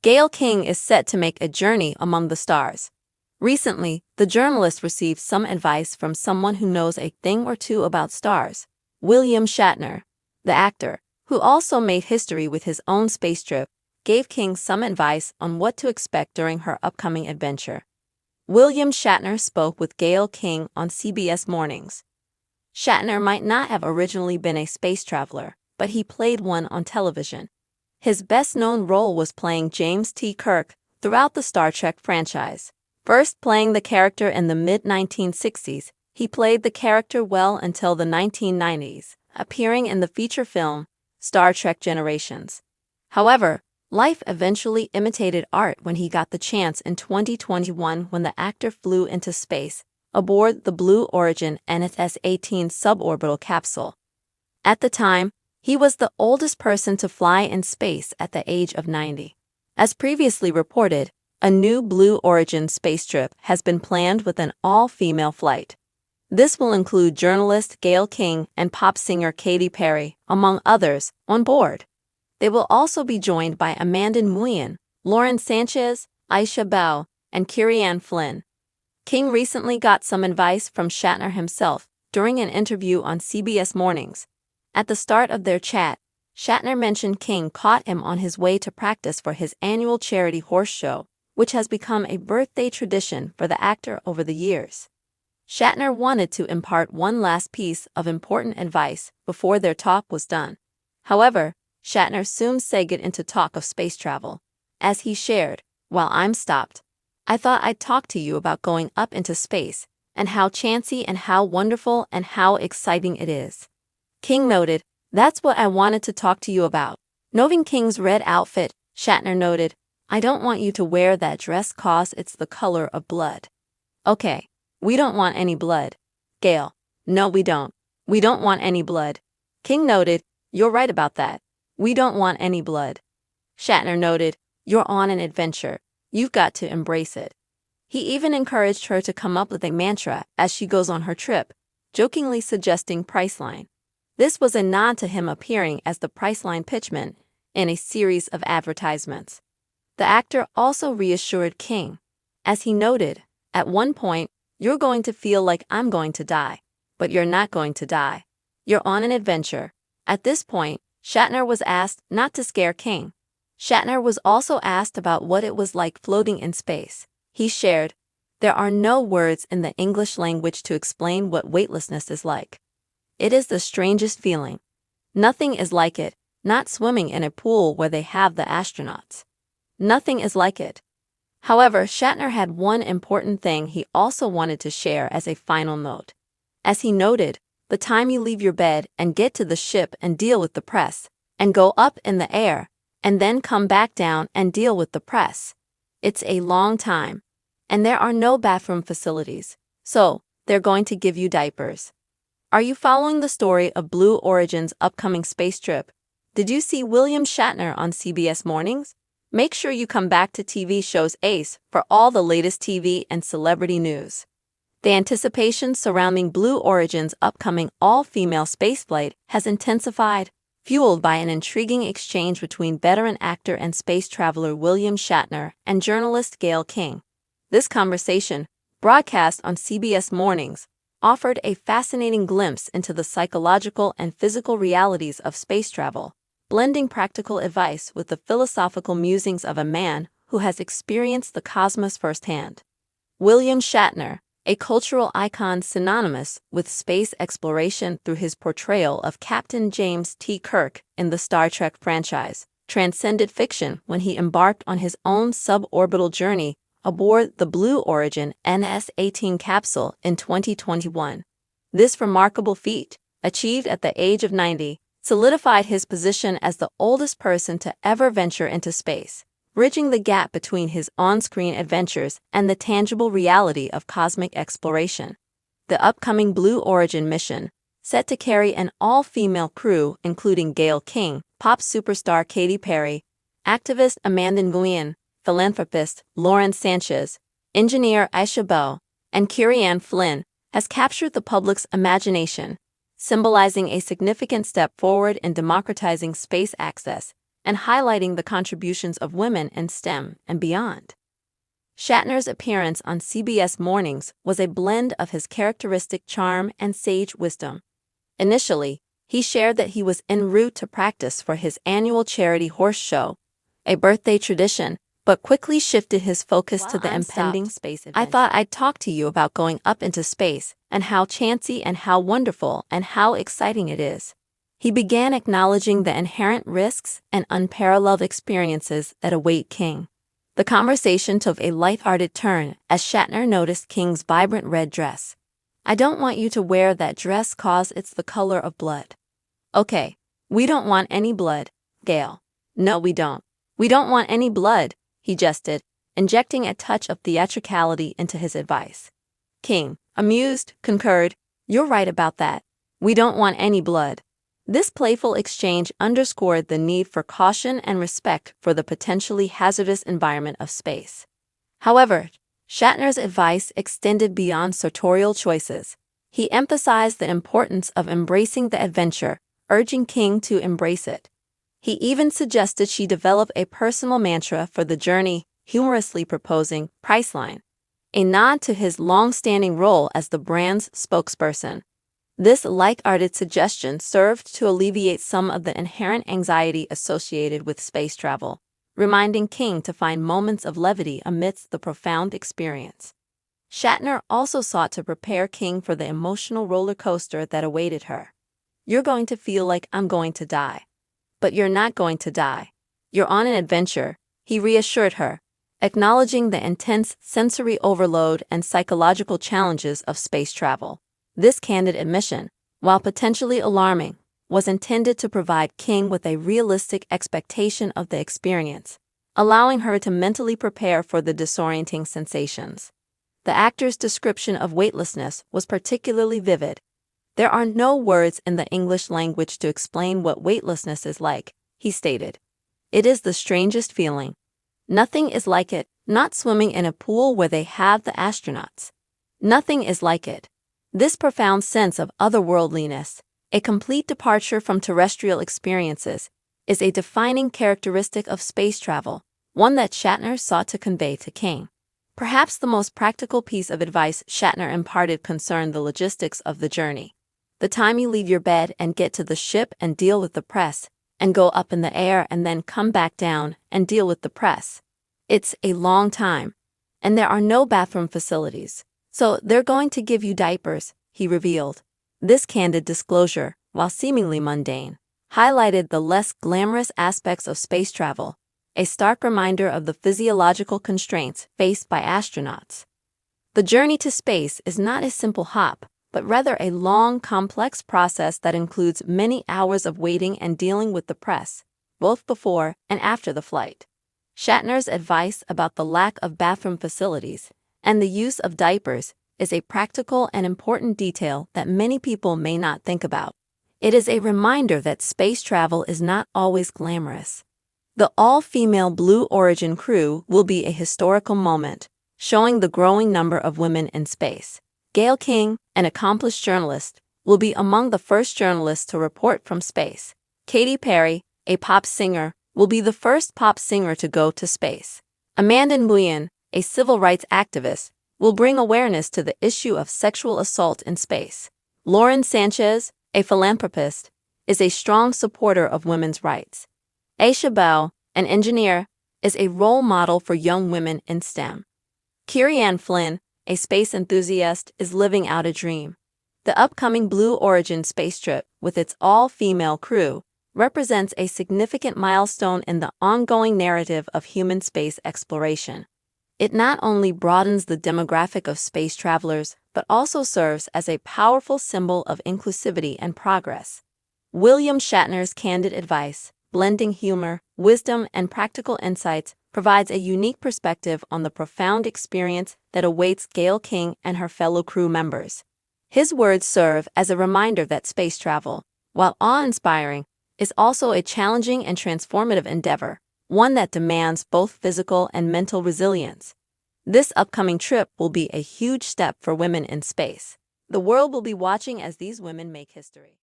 Gayle King is set to make a journey among the stars. Recently, the journalist received some advice from someone who knows a thing or two about stars. William Shatner, the actor, who also made history with his own space trip, gave King some advice on what to expect during her upcoming adventure. William Shatner spoke with Gayle King on CBS Mornings. Shatner might not have originally been a space traveler, but he played one on television. His best-known role was playing James T. Kirk throughout the Star Trek franchise. First playing the character in the mid-1960s, he played the character well until the 1990s, appearing in the feature film Star Trek Generations. However, life eventually imitated art when he got the chance in 2021 when the actor flew into space aboard the Blue Origin NSS-18 suborbital capsule. At the time, he was the oldest person to fly in space at the age of 90. As previously reported, a new Blue Origin space trip has been planned with an all-female flight. This will include journalist Gayle King and pop singer Katy Perry, among others, on board. They will also be joined by Amanda Nguyen, Lauren Sanchez, Aisha Bao, and Kiri-Ann Flynn. King recently got some advice from Shatner himself during an interview on CBS Mornings. At the start of their chat, Shatner mentioned King caught him on his way to practice for his annual charity horse show, which has become a birthday tradition for the actor over the years. Shatner wanted to impart one last piece of important advice before their talk was done. However, Shatner soon segued into talk of space travel. As he shared, "While I'm stopped, I thought I'd talk to you about going up into space and how chancy and how wonderful and how exciting it is." King noted, "That's what I wanted to talk to you about." Noting King's red outfit, Shatner noted, "I don't want you to wear that dress 'cause it's the color of blood." "Okay, we don't want any blood." Gayle, "No, we don't. We don't want any blood." King noted, "You're right about that. We don't want any blood." Shatner noted, "You're on an adventure. You've got to embrace it." He even encouraged her to come up with a mantra as she goes on her trip, jokingly suggesting Priceline. This was a nod to him appearing as the Priceline pitchman in a series of advertisements. The actor also reassured King. As he noted, "At one point, you're going to feel like I'm going to die, but you're not going to die. You're on an adventure." At this point, Shatner was asked not to scare King. Shatner was also asked about what it was like floating in space. He shared, "There are no words in the English language to explain what weightlessness is like. It is the strangest feeling. Nothing is like it, not swimming in a pool where they have the astronauts. Nothing is like it." However, Shatner had one important thing he also wanted to share as a final note. As he noted, "The time you leave your bed and get to the ship and deal with the press, and go up in the air, and then come back down and deal with the press. It's a long time. And there are no bathroom facilities, so they're going to give you diapers." Are you following the story of Blue Origin's upcoming space trip? Did you see William Shatner on CBS Mornings? Make sure you come back to TV shows Ace for all the latest TV and celebrity news. The anticipation surrounding Blue Origin's upcoming all-female spaceflight has intensified, fueled by an intriguing exchange between veteran actor and space traveler William Shatner and journalist Gayle King. This conversation, broadcast on CBS Mornings, offered a fascinating glimpse into the psychological and physical realities of space travel, blending practical advice with the philosophical musings of a man who has experienced the cosmos firsthand. William Shatner, a cultural icon synonymous with space exploration through his portrayal of Captain James T. Kirk in the Star Trek franchise, transcended fiction when he embarked on his own suborbital journey aboard the Blue Origin NS-18 capsule in 2021. This remarkable feat, achieved at the age of 90, solidified his position as the oldest person to ever venture into space, bridging the gap between his on-screen adventures and the tangible reality of cosmic exploration. The upcoming Blue Origin mission, set to carry an all-female crew including Gayle King, pop superstar Katy Perry, activist Amanda Nguyen, philanthropist Lauren Sanchez, engineer Aisha Bao, and Kiri-Ann Flynn, has captured the public's imagination, symbolizing a significant step forward in democratizing space access and highlighting the contributions of women in STEM and beyond. Shatner's appearance on CBS Mornings was a blend of his characteristic charm and sage wisdom. Initially, he shared that he was en route to practice for his annual charity horse show, a birthday tradition, but quickly shifted his focus to the impending space adventure. "I thought I'd talk to you about going up into space and how chancy and how wonderful and how exciting it is." He began acknowledging the inherent risks and unparalleled experiences that await King. The conversation took a light-hearted turn as Shatner noticed King's vibrant red dress. "I don't want you to wear that dress 'cause it's the color of blood." "Okay, we don't want any blood, Gayle." "No, we don't. We don't want any blood," he jested, injecting a touch of theatricality into his advice. King, amused, concurred, "You're right about that. We don't want any blood." This playful exchange underscored the need for caution and respect for the potentially hazardous environment of space. However, Shatner's advice extended beyond sartorial choices. He emphasized the importance of embracing the adventure, urging King to embrace it. He even suggested she develop a personal mantra for the journey, humorously proposing Priceline, a nod to his long-standing role as the brand's spokesperson. This light-hearted suggestion served to alleviate some of the inherent anxiety associated with space travel, reminding King to find moments of levity amidst the profound experience. Shatner also sought to prepare King for the emotional roller coaster that awaited her. "You're going to feel like I'm going to die. But you're not going to die. You're on an adventure," he reassured her, acknowledging the intense sensory overload and psychological challenges of space travel. This candid admission, while potentially alarming, was intended to provide King with a realistic expectation of the experience, allowing her to mentally prepare for the disorienting sensations. The actor's description of weightlessness was particularly vivid. "There are no words in the English language to explain what weightlessness is like," he stated. "It is the strangest feeling. Nothing is like it, not swimming in a pool where they have the astronauts. Nothing is like it. This profound sense of otherworldliness, a complete departure from terrestrial experiences, is a defining characteristic of space travel, one that Shatner sought to convey to King." Perhaps the most practical piece of advice Shatner imparted concerned the logistics of the journey. "The time you leave your bed and get to the ship and deal with the press, and go up in the air and then come back down and deal with the press. It's a long time. And there are no bathroom facilities. So they're going to give you diapers," he revealed. This candid disclosure, while seemingly mundane, highlighted the less glamorous aspects of space travel, a stark reminder of the physiological constraints faced by astronauts. The journey to space is not a simple hop, but rather a long, complex process that includes many hours of waiting and dealing with the press, both before and after the flight. Shatner's advice about the lack of bathroom facilities and the use of diapers is a practical and important detail that many people may not think about. It is a reminder that space travel is not always glamorous. The all-female Blue Origin crew will be a historical moment, showing the growing number of women in space. Gayle King, an accomplished journalist, will be among the first journalists to report from space. Katy Perry, a pop singer, will be the first pop singer to go to space. Amanda Nguyen, a civil rights activist, will bring awareness to the issue of sexual assault in space. Lauren Sanchez, a philanthropist, is a strong supporter of women's rights. Aisha Bell, an engineer, is a role model for young women in STEM. Kiri-Ann Flynn, a space enthusiast, is living out a dream. The upcoming Blue Origin space trip, with its all-female crew, represents a significant milestone in the ongoing narrative of human space exploration. It not only broadens the demographic of space travelers, but also serves as a powerful symbol of inclusivity and progress. William Shatner's candid advice, blending humor, wisdom, and practical insights, provides a unique perspective on the profound experience that awaits Gayle King and her fellow crew members. His words serve as a reminder that space travel, while awe-inspiring, is also a challenging and transformative endeavor, one that demands both physical and mental resilience. This upcoming trip will be a huge step for women in space. The world will be watching as these women make history.